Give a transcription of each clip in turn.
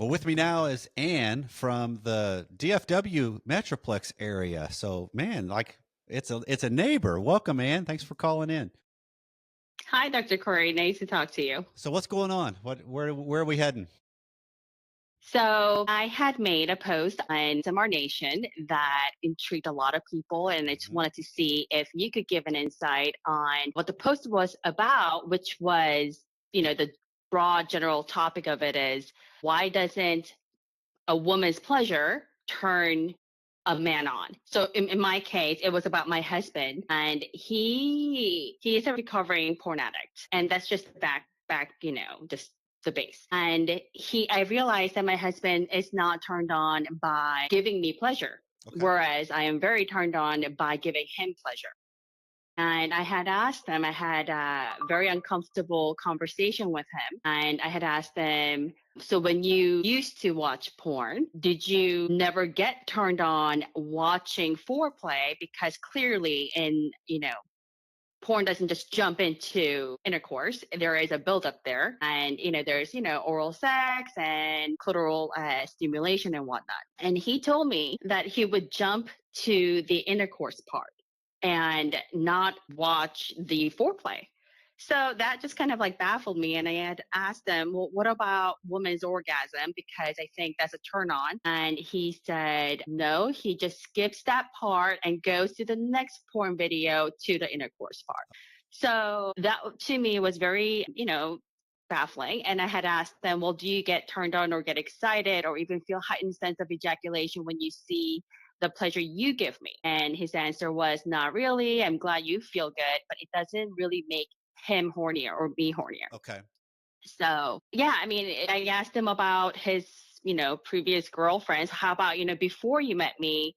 Well, with me now is Ann from the DFW Metroplex area. So, man, like it's a neighbor. Welcome, Ann. Thanks for calling in. Hi, Dr. Corey. Nice to talk to you. So, what's going on? Where are we heading? So, I had made a post on Our Nation that intrigued a lot of people, and I just Mhm. wanted to see if you could give an insight on what the post was about, which was, the broad general topic of it is why doesn't a woman's pleasure turn a man on? So in my case, it was about my husband, and he is a recovering porn addict, and that's just back, just the base. And I realized that my husband is not turned on by giving me pleasure, Okay. whereas I am very turned on by giving him pleasure. And I had asked them, I had a very uncomfortable conversation with him. And I had asked them, so when you used to watch porn, did you never get turned on watching foreplay? Because clearly porn doesn't just jump into intercourse. There is a buildup there. And, there's, oral sex and clitoral stimulation and whatnot. And he told me that he would jump to the intercourse part and not watch the foreplay. So that just kind of like baffled me. And I had asked them, well, what about woman's orgasm? Because I think that's a turn on. And he said, no, he just skips that part and goes to the next porn video to the intercourse part. So that to me was very, baffling. And I had asked them, well, do you get turned on or get excited or even feel heightened sense of ejaculation when you see the pleasure you give me? And his answer was, not really. I'm glad you feel good, but it doesn't really make him hornier or me hornier. Okay. So, yeah, I mean, I asked him about his, previous girlfriends. How about, before you met me,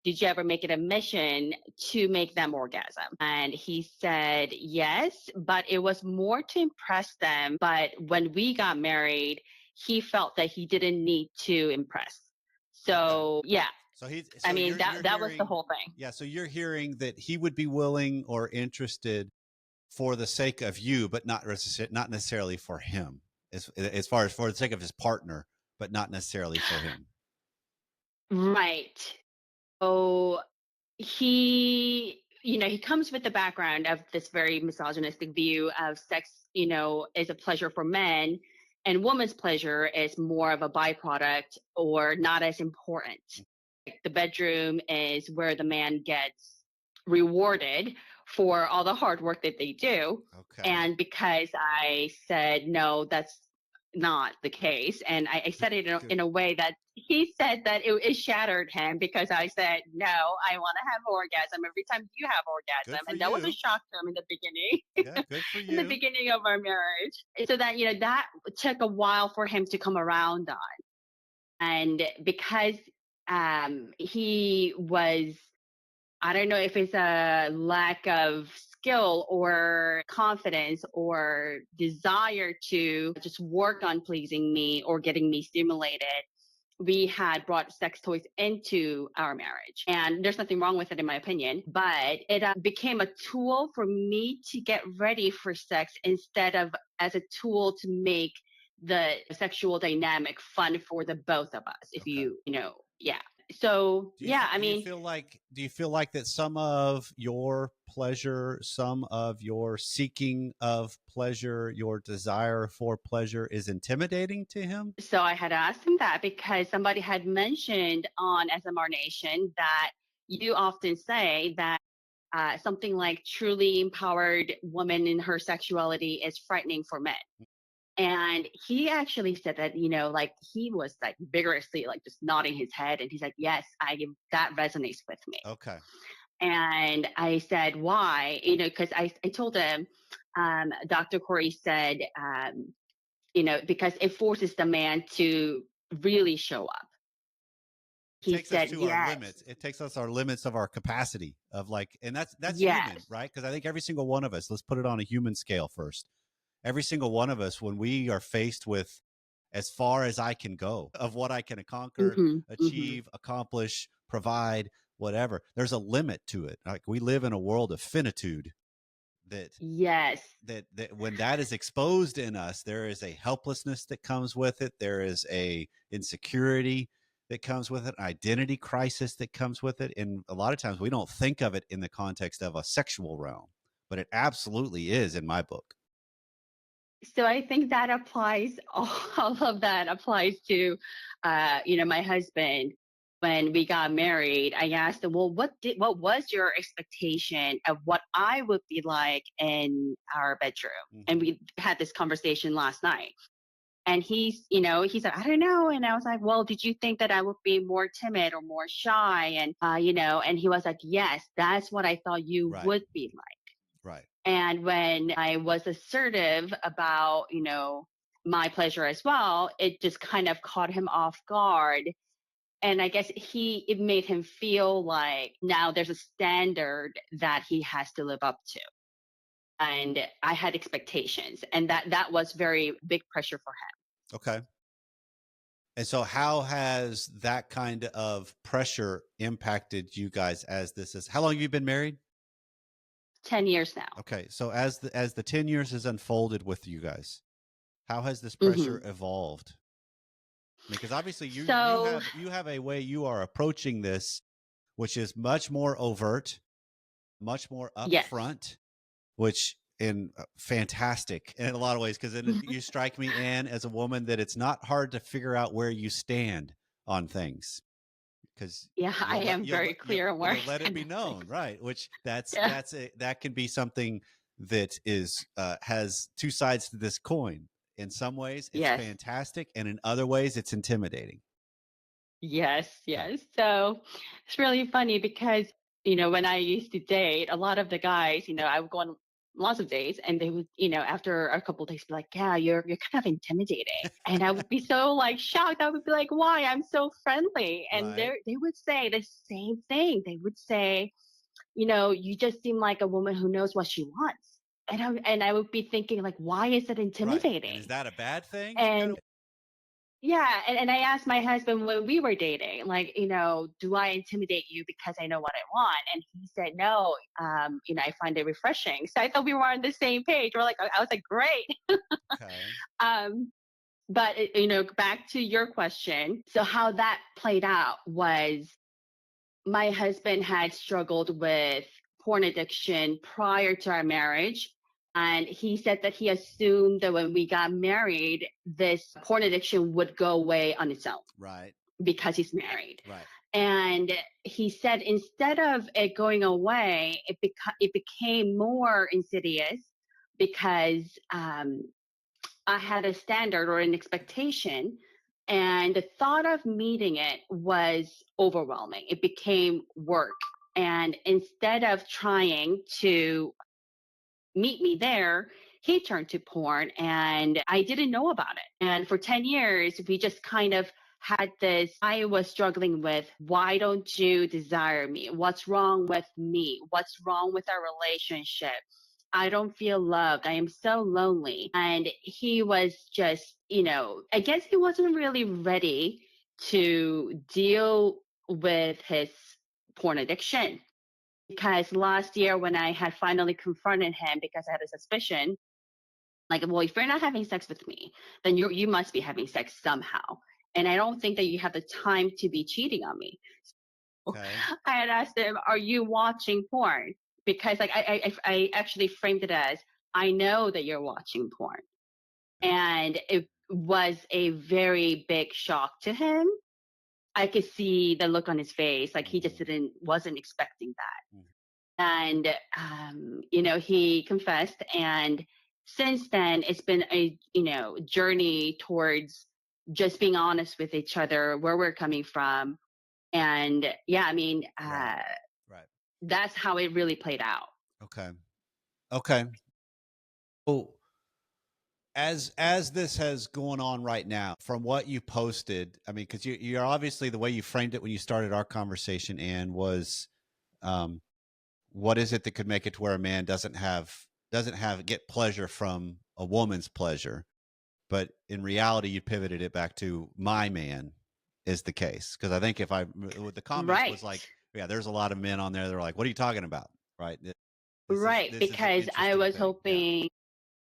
did you ever make it a mission to make them orgasm? And he said, yes, but it was more to impress them. But when we got married, he felt that he didn't need to impress. Okay. So, yeah, I So mean, you're that was the hearing, whole thing. yeah. So you're hearing that he would be willing or interested for the sake of you, but not necessarily for him, as far as for the sake of his partner, but not necessarily for him. Right. So he comes with the background of this very misogynistic view of sex, is a pleasure for men, and woman's pleasure is more of a byproduct or not as important. Like the bedroom is where the man gets rewarded for all the hard work that they do. Okay. And because I said, no, that's not the case. And I said it Good. in a way that he said that it shattered him because I said, no, I want to have orgasm every time you have Good orgasm. for And that was a you. shock to him in the beginning, Yeah. Good for in the you. beginning of our marriage. So that, that took a while for him to come around on. And because he was, I don't know if it's a lack of skill or confidence or desire to just work on pleasing me or getting me stimulated. We had brought sex toys into our marriage. And there's nothing wrong with it, in my opinion, but it became a tool for me to get ready for sex instead of as a tool to make the sexual dynamic fun for the both of us. If Okay. yeah. So, yeah, I Do you mean, feel like that some of your pleasure, some of your seeking of pleasure, your desire for pleasure is intimidating to him? so I had asked him that because somebody had mentioned on SMR Nation that you often say that something like truly empowered woman in her sexuality is frightening for men. And he actually said that, like he was like vigorously like just nodding his head. And he's like, yes, that resonates with me. Okay. And I said, why? Because I told him, Dr. Corey said, because it forces the man to really show up. It He takes us said, to our yes, limits. It takes us our limits of our capacity of like, and that's human, yes. right? Because I think every single one of us, let's put it on a human scale first. Every single one of us, when we are faced with as far as I can go of what I can conquer, Hmm. Hmm. achieve, accomplish, provide, whatever, there's a limit to it. Like we live in a world of finitude that Yes. that when that is exposed in us, there is a helplessness that comes with it. There is a insecurity that comes with it, identity crisis that comes with it. And a lot of times we don't think of it in the context of a sexual realm, but it absolutely is in my book. So I think that applies, all of that applies to, my husband. When we got married, I asked him, well, what was your expectation of what I would be like in our bedroom? And Mm-hmm. we had this conversation last night. And he said, I don't know. And I was like, well, did you think that I would be more timid or more shy? And, and he was like, yes, that's what I thought you Right. would be like. Right. And when I was assertive about, my pleasure as well, it just kind of caught him off guard. And I guess it made him feel like now there's a standard that he has to live up to. And I had expectations, and that was very big pressure for him. Okay. And so how has that kind of pressure impacted you guys as this is how long have you been married? 10 years now. Okay. So as the 10 years has unfolded with you guys, how has this pressure Hmm. evolved? I mean, because obviously So, you have a way you are approaching this, which is much more overt, much more yes. upfront, which in fantastic in a lot of ways. Because you strike me, Anne, as a woman that it's not hard to figure out where you stand on things because Yeah, I am very clear on where I you'll let it stand be on known, things. right? Which Yeah. that can be something that is has two sides to this coin. In some ways, it's Yes. fantastic, and in other ways, it's intimidating. Yes, Okay. yes. So it's really funny because, when I used to date, a lot of the guys, I would go on lots of dates and they would, after a couple of days be like, yeah, you're kind of intimidating. And I would be so like shocked. I would be like, why? I'm so friendly. And Right. they would say the same thing. They would say, you just seem like a woman who knows what she wants. And I would be thinking like, why is it Right. And is intimidating? that a bad thing? Is kind And of yeah, and I asked my husband when we were dating, like, do I intimidate you because I know what I want? And he said, no, I find it refreshing. So I thought we were on the same page. I was like, great. okay. Um, but, back to your question. So how that played out was my husband had struggled with porn addiction prior to our marriage. And he said that he assumed that when we got married, this porn addiction would go away on its own Right. because he's married. Right. And he said instead of it going away, it became more insidious because I had a standard or an expectation, and the thought of meeting it was overwhelming. It became work. And instead of trying to meet me there, he turned to porn and I didn't know about it. And for 10 years, we just kind of had this. I was struggling with, why don't you desire me? What's wrong with me? What's wrong with our relationship? I don't feel loved. I am so lonely. And he was just, I guess he wasn't really ready to deal with his porn addiction. Because last year, when I had finally confronted him because I had a suspicion, like, well, if you're not having sex with me, then you must be having sex somehow. And I don't think that you have the time to be cheating on me. Okay. I had asked him, are you watching porn? Because like I actually framed it as, I know that you're watching porn. And it was a very big shock to him. I could see the look on his face, like he just Mm-hmm. wasn't expecting that. And he confessed, and since then it's been a journey towards just being honest with each other, where we're coming from. And yeah, I mean, Right. Right. that's how it really played out. Okay. Okay. Oh, as this has going on right now, from what you posted, I mean, because you're obviously the way you framed it when you started our conversation, Anne, was um, what is it that could make it to where a man doesn't have get pleasure from a woman's pleasure, but in reality, you pivoted it back to my man is the case because I think if I with the comments was like, Right. yeah, there's a lot of men on there. They're like, what are you talking about, right? Right, this is an because I interesting was thing. Yeah, hoping,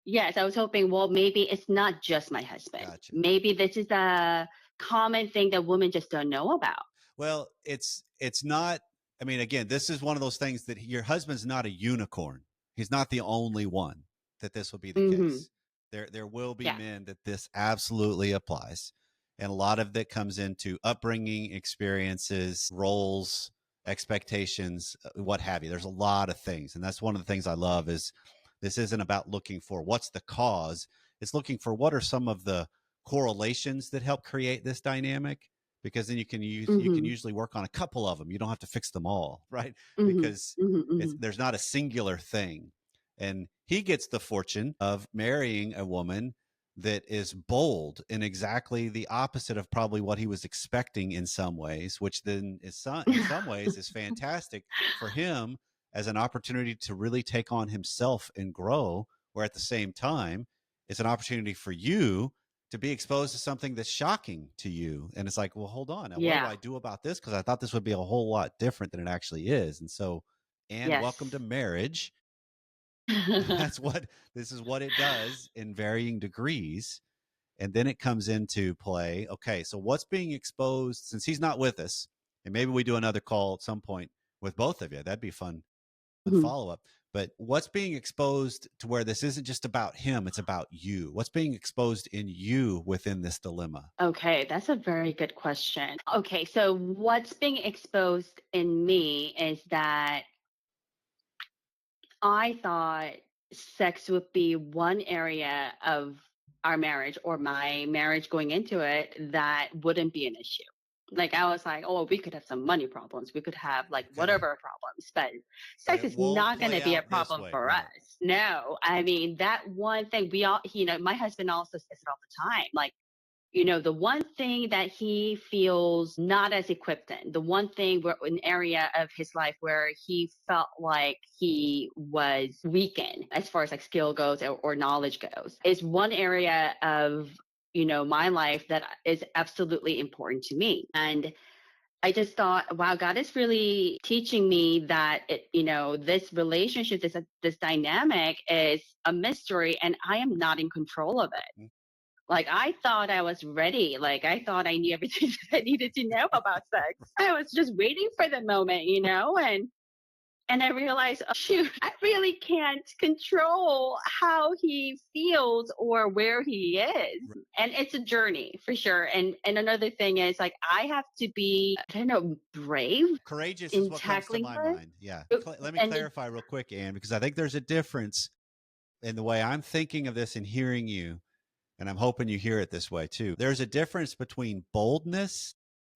yes, I was hoping, well, maybe it's not just my husband. gotcha. Maybe this is a common thing that women just don't know about. Well, it's not. I mean, again, this is one of those things that your husband's not a unicorn. He's not the only one that this will be the Mhm. case. There will be Yeah. men that this absolutely applies, and a lot of that comes into upbringing, experiences, roles, expectations, what have you. There's a lot of things, and that's one of the things I love is this isn't about looking for what's the cause. It's looking for what are some of the correlations that help create this dynamic, because then you can Mhm. usually work on a couple of them. You don't have to fix them all, right? Mhm. Because Mhm. it's Mhm. there's not a singular thing. And he gets the fortune of marrying a woman that is bold in exactly the opposite of probably what he was expecting in some ways, which then is in some ways is fantastic for him as an opportunity to really take on himself and grow, where at the same time it's an opportunity for you to be exposed to something that's shocking to you. And it's like, well, hold on. Now, what do Yeah. I do about this? Because I thought this would be a whole lot different than it actually is. And so, and welcome to Yes. marriage. That's what this is what it does in varying degrees. And then it comes into play. Okay, so what's being exposed since he's not with us? And maybe we do another call at some point with both of you. That'd be fun and Mhm. follow up. But what's being exposed to where this isn't just about him, it's about you? What's being exposed in you within this dilemma? Okay, that's a very good question. Okay, so what's being exposed in me is that I thought sex would be one area of our marriage or my marriage going into it that wouldn't be an issue. Like I was like, oh, we could have some money problems. We could have like Okay. whatever problems, but But sex it is won't not going to play be a out this problem way. for Right. us. No, I mean, that one thing we all, my husband also says it all the time. Like, the one thing that he feels not as equipped in, the one thing where an area of his life where he felt like he was weakened as far as like skill goes or knowledge goes, is one area of my life that is absolutely important to me. And I just thought, wow, God is really teaching me that this relationship, this dynamic is a mystery, and I am not in control of it. Mm. Like I thought I was ready. Like I thought I knew everything that I needed to know about sex. I was just waiting for the moment, and I realized, oh, shoot, I really can't control how he feels or where he is. Right. And it's a journey for sure. And another thing is like I have to be, I don't know, brave Courageous is in what comes to tackling my this. mind. Yeah. Let me And clarify real quick, Anne, because I think there's a difference in the way I'm thinking of this and hearing you. And I'm hoping you hear it this way too. There's a difference between boldness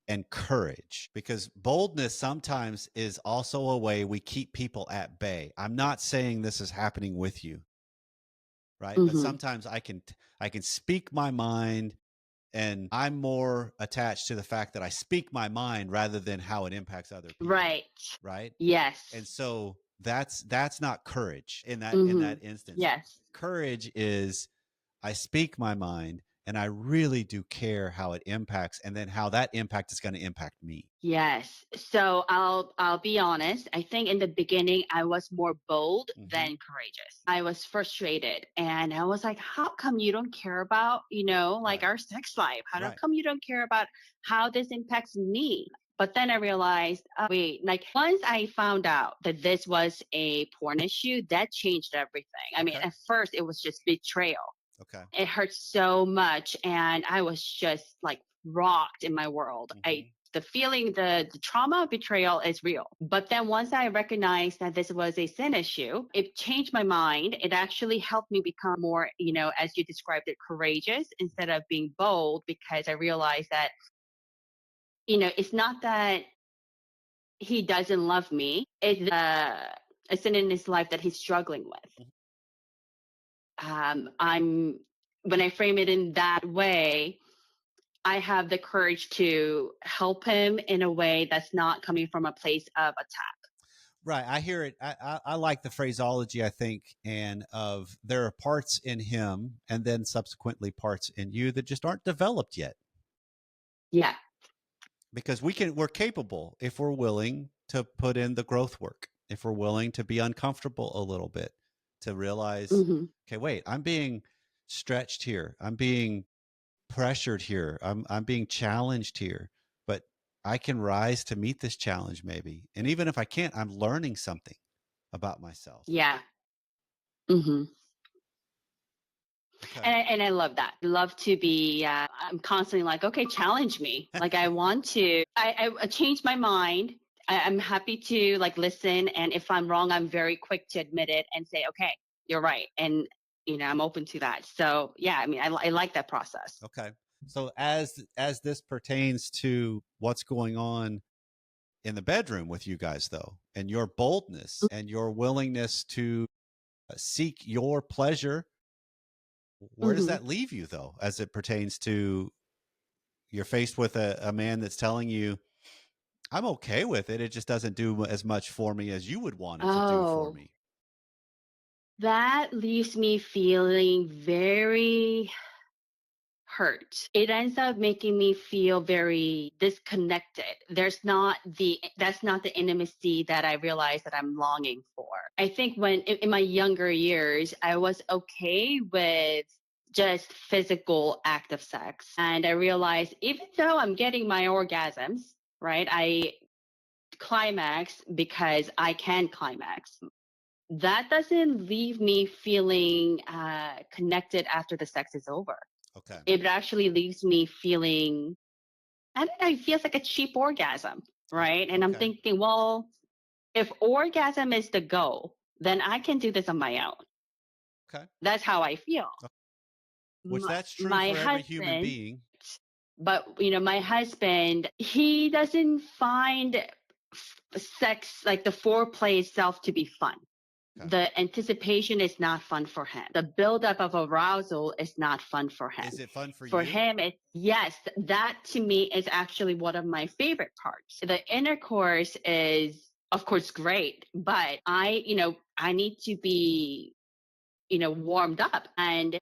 and courage, because boldness sometimes is also a way we keep people at bay. I'm not saying this is happening with you, right? But mhm, sometimes I can speak my mind, and I'm more attached to the fact that I speak my mind rather than how it impacts other people, right. right? And Yes. so that's not courage in that Mhm. instance. Yes. Courage is I speak my mind and I really do care how it impacts, and then how that impact is going to impact me. Yes. So I'll be honest. I think in the beginning I was more bold Mm-hmm. than courageous. I was frustrated and I was like, how come you don't care about, like Right. our sex life? How Right. come you don't care about how this impacts me? But then I realized, wait, like once I found out that this was a porn issue, that changed everything. I mean, Okay. at first it was just betrayal. Okay. It hurt so much, and I was just like rocked in my world. Mm-hmm. The feeling, the trauma of betrayal is real. But then once I recognized that this was a sin issue, it changed my mind. It actually helped me become more, as you described it, courageous instead of being bold, because I realized that, it's not that he doesn't love me. It's a sin in his life that he's struggling with. I'm When I frame it in that way, I have the courage to help him in a way that's not coming from a place of attack. Right. I hear it. I like the phraseology, I think, and of there are parts in him and then subsequently parts in you that just aren't developed yet, Yeah. because we're capable if we're willing to put in the growth work. if we're willing to be uncomfortable a little bit, to realize, Hmm. okay, wait, I'm being stretched here. I'm being pressured here. I'm being challenged here, but I can rise to meet this challenge maybe. And even if I can't, I'm learning something about myself. Yeah. Hmm. Okay. And I love that. I love to be, I'm constantly like, okay, challenge me. Like I want to, I change my mind. I'm happy to like listen. And if I'm wrong, I'm very quick to admit it and say, okay, you're right. And, I'm open to that. So yeah, I mean, I like that process. Okay. So as this pertains to what's going on in the bedroom with you guys though, and your boldness and your willingness to seek your pleasure, where does Hmm. that leave you though, as it pertains to you're faced with a man that's telling you, I'm okay with it. It just doesn't do as much for me as you would want it to do for Oh, me. that leaves me feeling very hurt. It ends up making me feel very disconnected. That's not the intimacy that I realize that I'm longing for. I think when in my younger years, I was okay with just physical act of sex. And I realized even though I'm getting my orgasms, right? I climax because I can climax. That doesn't leave me feeling connected after the sex is over. Okay. It actually leaves me feeling, I don't know, it feels like a cheap orgasm, right? And I'm Okay. thinking, well, if orgasm is the goal, then I can do this on my own. Okay. That's how I feel. Which My, that's true my for every human husband, being. but my husband, he doesn't find sex, like the foreplay itself, to be fun. Okay. The anticipation is not fun for him. The buildup of arousal is not fun for him. Is it fun for For you? him, yes, that to me is actually one of my favorite parts. The intercourse is, of course, great, but I need to be, warmed up. And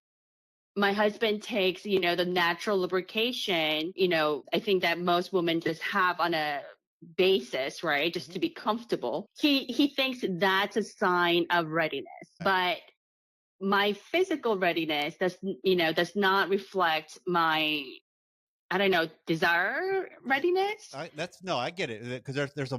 my husband takes, the natural lubrication, I think that most women just have on a basis, right? Just Mm-hmm. to be comfortable. He thinks that's a sign of readiness. Okay. But my physical readiness does not reflect my, I don't know, desire readiness. That's no, I get it because there's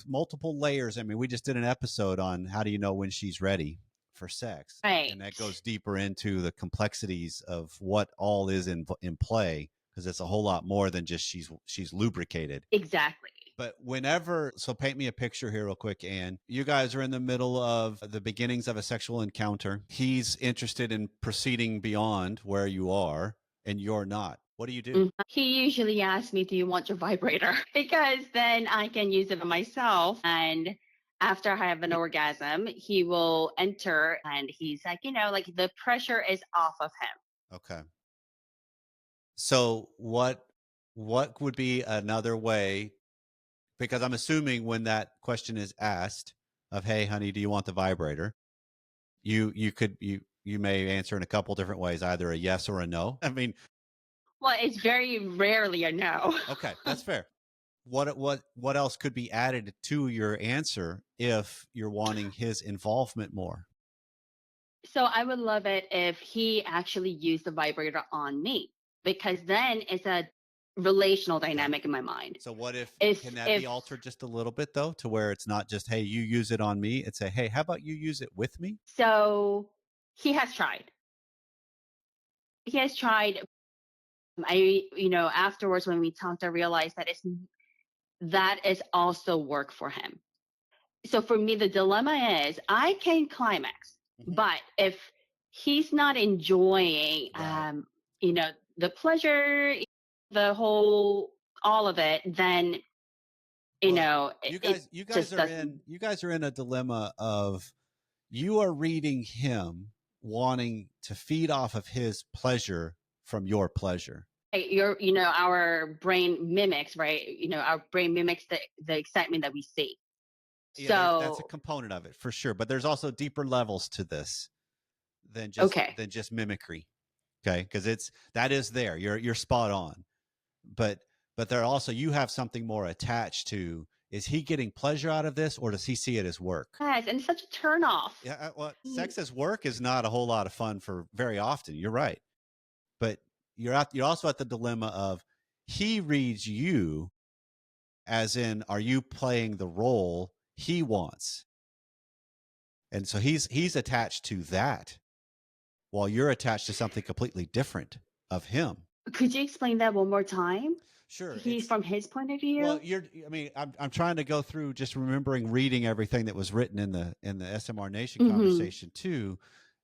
multiple layers. I mean, we just did an episode on how do you know when she's ready for sex, Right. and that goes deeper into the complexities of what all is in play because it's a whole lot more than just she's lubricated. Exactly. But whenever, so paint me a picture here, real quick, Anne. You guys are in the middle of the beginnings of a sexual encounter. He's interested in proceeding beyond where you are, and you're not. What do you do? Mhm. He usually asks me, do you want your vibrator? Because then I can use it on myself. And after I have an orgasm, he will enter and he's like, like the pressure is off of him. Okay. So what would be another way? Because I'm assuming when that question is asked of, "Hey, honey, do you want the vibrator?" You may answer in a couple different ways, either a yes or a no. I mean, Well, it's very rarely a no. okay, that's fair. What else could be added to your answer if you're wanting his involvement more? So I would love it if he actually used the vibrator on me, because then it's a relational Okay. dynamic in my mind. So what if can that be If altered just a little bit though, to where it's not just, hey, you use it on me, it's a, hey, how about you use it with me? so, he has tried. He has tried. Afterwards when we talked, I realized that is also work for him. So for me, the dilemma is I can climax, Mm-hmm. but if he's not enjoying, Right. the pleasure, the whole, all of it, then, Well, it just doesn't. you guys are in a dilemma of you are reading him wanting to feed off of his pleasure from your pleasure. Our brain mimics, right? Our brain mimics the excitement that we see. Yeah, that's a So, component of it for sure, but there's also deeper levels to this okay. than just mimicry. Okay, because that is there. You're spot on, but there also you have something more attached to Is he getting pleasure out of this, or does he see it as work? Yes, and it's such a turn off. Yeah, well, Mm. sex as work is not a whole lot of fun for very often. You're right, but you're also at the dilemma of he reads you as in, are you playing the role he wants? And so he's attached to that, while you're attached to something completely different of him. Could you explain that one more time? Sure, He's it's from his point of well, view? I mean, I'm trying to go through just remembering reading everything that was written in the SMR Nation Mhm. conversation too,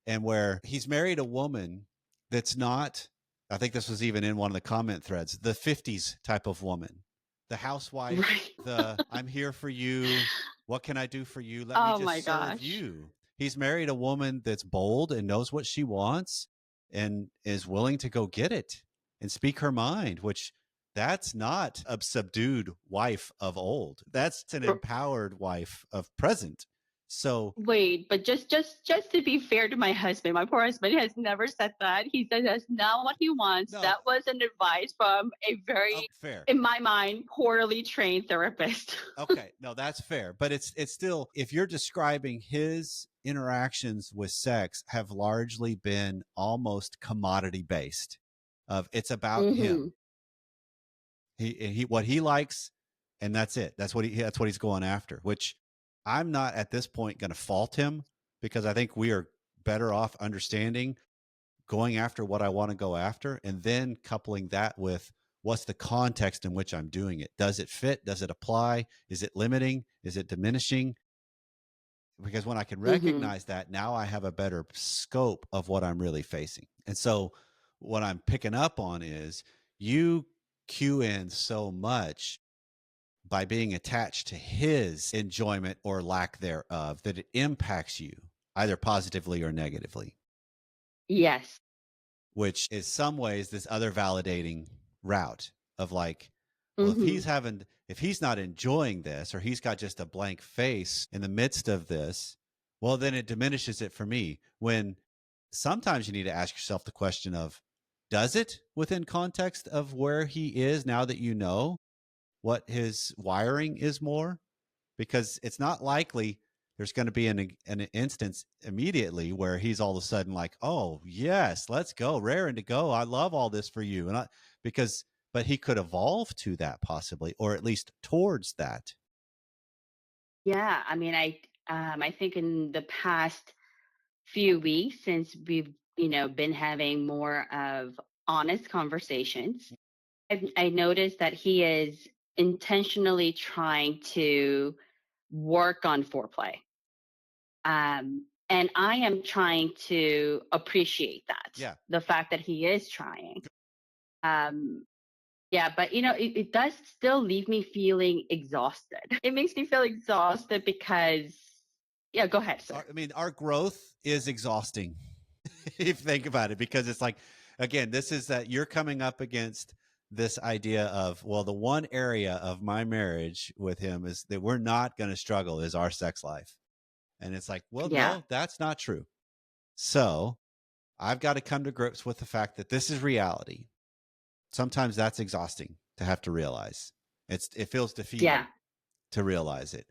and where he's married a woman that's not. I think this was even in one of the comment threads. The '50s type of woman, the housewife, Right. the I'm here for you. What can I do for you? Let me Oh my just serve gosh. you. He's married a woman that's bold and knows what she wants and is willing to go get it and speak her mind, which that's not a subdued wife of old. That's an R empowered wife of present. So Wait, but just to be fair to my husband, my poor husband has never said that. He said that's not what he wants. no, That was an advice from a oh, very, fair. in my mind, poorly trained therapist. Okay, no, that's fair. But it's still, if you're describing his interactions with sex have largely been almost commodity based. Of it's about him. Mhm. He what he likes, and that's it. That's what he's going after. Which I'm not at this point going to fault him, because I think we are better off understanding going after what I want to go after, and then coupling that with what's the context in which I'm doing it. Does it fit? Does it apply? Is it limiting? Is it diminishing? Because when I can Mhm. recognize that, now I have a better scope of what I'm really facing. And so what I'm picking up on is you cue in so much by being attached to his enjoyment or lack thereof that it impacts you either positively or negatively, Yes. which is some ways this other validating route of like, well, Mhm. if he's not enjoying this, or he's got just a blank face in the midst of this, well, then it diminishes it for me. When sometimes you need to ask yourself the question of, does it within context of where he is now that you know what his wiring is more? Because it's not likely there's going to be an instance immediately where he's all of a sudden like, oh yes, let's go, raring to go, I love all this for you. And I because but he could evolve to that possibly, or at least towards that. Yeah, I mean, I think in the past few weeks since we've, been having more of honest conversations, I noticed that he is intentionally trying to work on foreplay. And I am trying to appreciate that, Yeah, the fact that he is trying. Um, yeah, but it does still leave me feeling exhausted. It makes me feel exhausted because, yeah, go ahead, sir. I mean, our growth is exhausting if you think about it, because it's like, again, this is that you're coming up against this idea of, well, the one area of my marriage with him is that we're not going to struggle is our sex life. And it's like, well, Yeah. no, that's not true. So I've got to come to grips with the fact that this is reality. Sometimes that's exhausting to have to realize. It feels Yeah. defeating to realize it,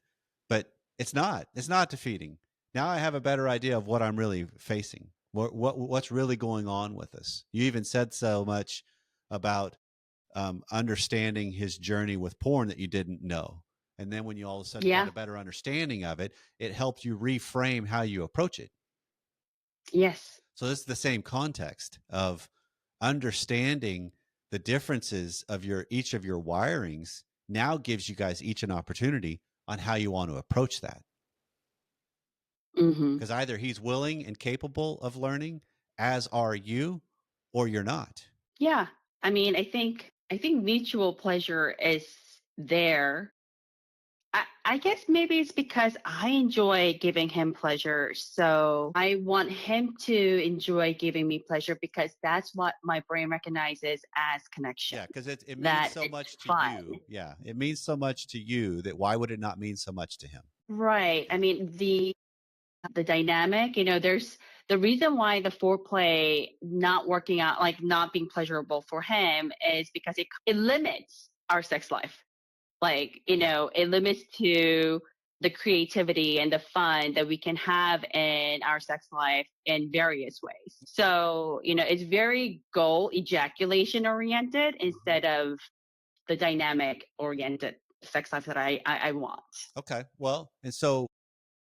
but it's not. It's not defeating. Now I have a better idea of what I'm really facing. What's really going on with us? You even said so much about understanding his journey with porn that you didn't know. And then when you all of a sudden got Yeah. a better understanding of it, it helped you reframe how you approach it. Yes. So this is the same context of understanding the differences of your each of your wirings now gives you guys each an opportunity on how you want to approach that. Hmm. Because either he's willing and capable of learning, as are you, or you're not. Yeah. I mean, I think mutual pleasure is there. I guess maybe it's because I enjoy giving him pleasure. So I want him to enjoy giving me pleasure because that's what my brain recognizes as connection, Yeah, because it means that so it's much to fun. you. Yeah, it means so much to you that why would it not mean so much to him? Right. I mean, the dynamic, there's the reason why the foreplay not working out, like not being pleasurable for him, is because it limits our sex life. Like, Yeah. it limits to the creativity and the fun that we can have in our sex life in various ways. So, it's very goal ejaculation oriented Mhm. instead of the dynamic oriented sex life that I want. Okay. Well, and so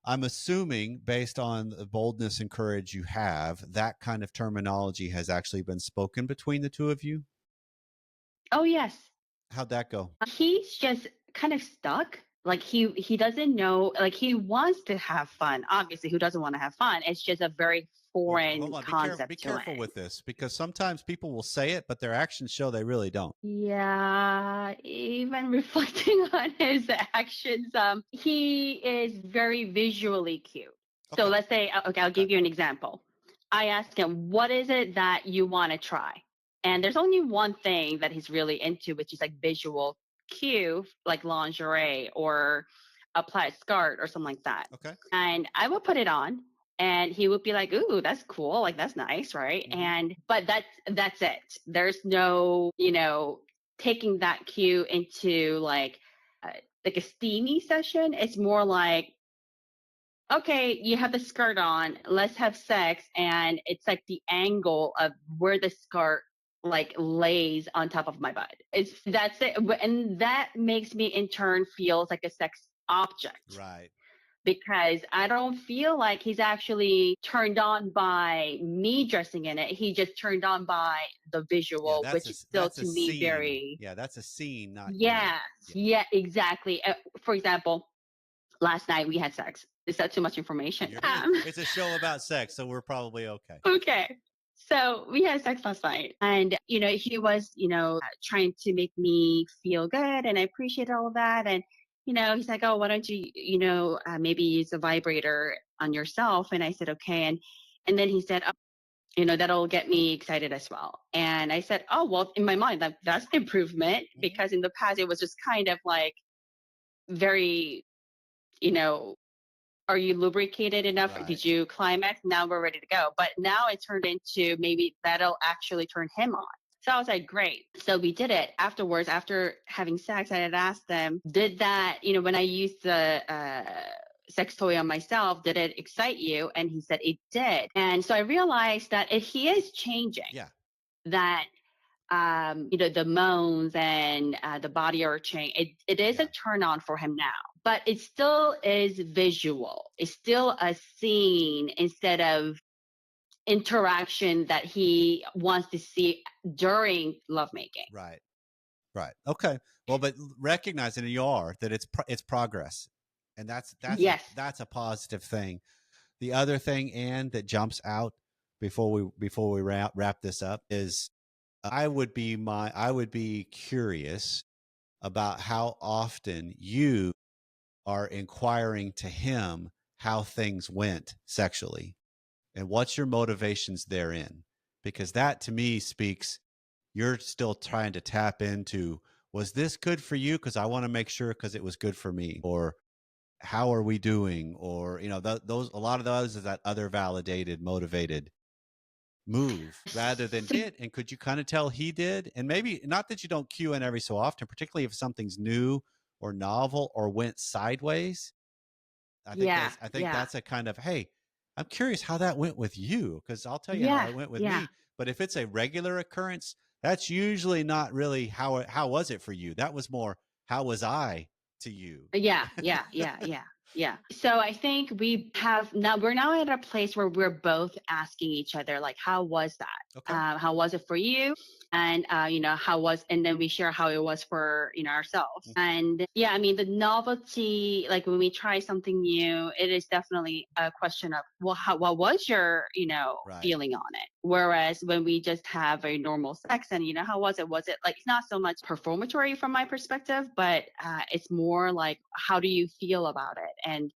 I'm assuming, based on the boldness and courage you have, that kind of terminology has actually been spoken between the two of you. Oh, yes. How'd that go? He's just kind of stuck. Like he doesn't know, like he wants to have fun. Obviously, who doesn't want to have fun? It's just a very Well, hold foreign on. Be careful. Be concept to careful him. with this because sometimes people will say it, but their actions show they really don't. Yeah, even reflecting on his actions, he is very visually cute. So Okay. let's say, okay, I'll Okay. give you an example. I asked him, what is it that you want to try? And there's only one thing that he's really into, which is like visual cue, like lingerie or a plaid skirt or something like that. Okay. And I would put it on and he would be like, "Ooh, that's cool. Like that's nice, right?" Hmm. And but that's it. There's no, taking that cue into uh, like a steamy session. It's more like, okay, you have the skirt on, let's have sex, and it's like the angle of where the skirt like lays on top of my butt. That's it, and that makes me in turn feels like a sex object Right. because I don't feel like he's actually turned on by me dressing in it. He just turned on by the Yeah. visual, which is still That's a to me scene. very, Yeah. That's a scene, not you. yeah, Yeah. yeah, exactly. For example, last night we had sex. Is that too much information? It's a show about sex, so we're probably okay. Okay. So we had sex last night and, he was, trying to make me feel good and I appreciate all of that. And, he's like, oh, why don't you, maybe use a vibrator on yourself? And I said, okay. And then he said, oh, that'll get me excited as well. And I said, oh, well, in my mind, that's an improvement Hmm. because in the past it was just kind of like very, you know, are you lubricated enough? Right. Did you climax? Now we're ready to go. But now it turned into maybe that'll actually turn him on. So I was like, great. So we did it afterwards. After having sex, I had asked them, did that, when I used the sex toy on myself, did it excite you? And he said it did. And so I realized that if he is changing, Yeah. that the moans and the body arching, it is a Yeah. turn on for him now. But it still is visual. It's still a scene instead of interaction that he wants to see during lovemaking. Right. Right. Okay. Well, but recognizing you are that it's progress, and Yes. that's a positive thing. The other thing, and that jumps out before we wrap this up is I would be curious about how often you are inquiring to him how things went sexually and what's your motivations therein, because that to me speaks you're still trying to tap into, was this good for you because I want to make sure because it was good for me, or how are we doing, or those, a lot of those is that other validated motivated move rather than So, did. And could you kind of tell he did? And maybe not that you don't cue in every so often, particularly if something's new or novel or went sideways. yeah. I think Yeah. that's a kind of, hey, I'm curious how that went with you, because I'll tell you how Yeah. it went with Yeah. me. But if it's a regular occurrence, that's usually not really how was it for you. That was more, how was I to you. Yeah, yeah, yeah, yeah, yeah. So I think we're now at a place where we're both asking each other, like, how was that? Okay. How was it for you? And and then we share how it was for, ourselves. Mhm. And yeah, I mean, the novelty, like when we try something new, it is definitely a question of, well, what was your, Right. feeling on it? Whereas when we just have a normal sex and, how was it? Was it like, it's not so much performatory from my perspective, but it's more like, how do you feel about it? And,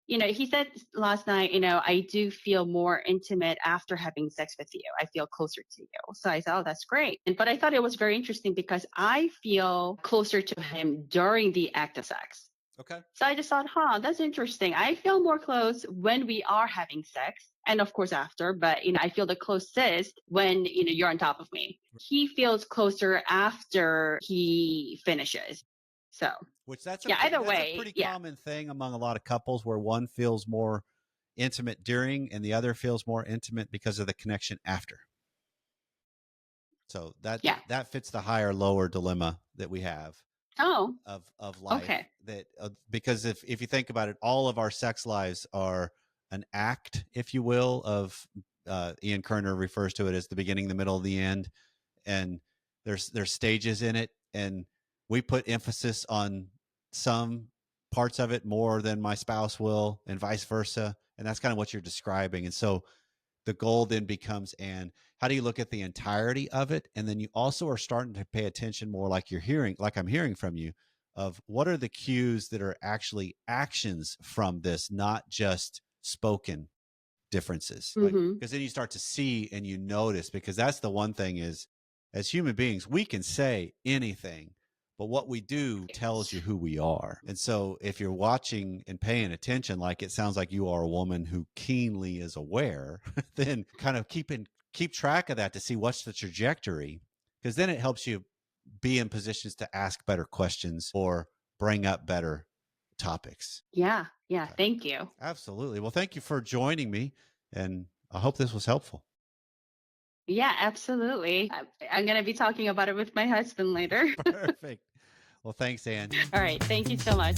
he said last night, I do feel more intimate after having sex with you. I feel closer to you. So I thought, oh, that's great. But I thought it was very interesting because I feel closer to him during the act of sex. Okay. So I just thought, that's interesting. I feel more close when we are having sex and of course after, but I feel the closest when, you're on top of me. He feels closer after he finishes. So Which that's yeah, okay. either That's a way, pretty yeah, common thing among a lot of couples where one feels more intimate during and the other feels more intimate because of the connection after. So yeah. that fits the higher lower dilemma that we have Oh, of life. okay. That because if you think about it, all of our sex lives are an act, if you will, of Ian Kerner refers to it as the beginning, the middle, the end, and there's stages in it, and we put emphasis on some parts of it more than my spouse will, and vice versa, and that's kind of what you're describing. And so the goal then becomes, and how do you look at the entirety of it? And then you also are starting to pay attention more, like you're hearing, like I'm hearing from you, of what are the cues that are actually actions from this, not just spoken differences. Like, Mm-hmm. because then you start to see and you notice, because that's the one thing is, as human beings, we can say anything, but what we do tells you who we are. And so if you're watching and paying attention, like it sounds like you are a woman who keenly is aware, then kind of keep track of that to see what's the trajectory, because then it helps you be in positions to ask better questions or bring up better topics. Yeah, yeah. Okay. Thank you. Absolutely. Well, thank you for joining me, and I hope this was helpful. Yeah, absolutely. I'm gonna be talking about it with my husband later. Perfect. Well, thanks, Ann. All right. Thank you so much.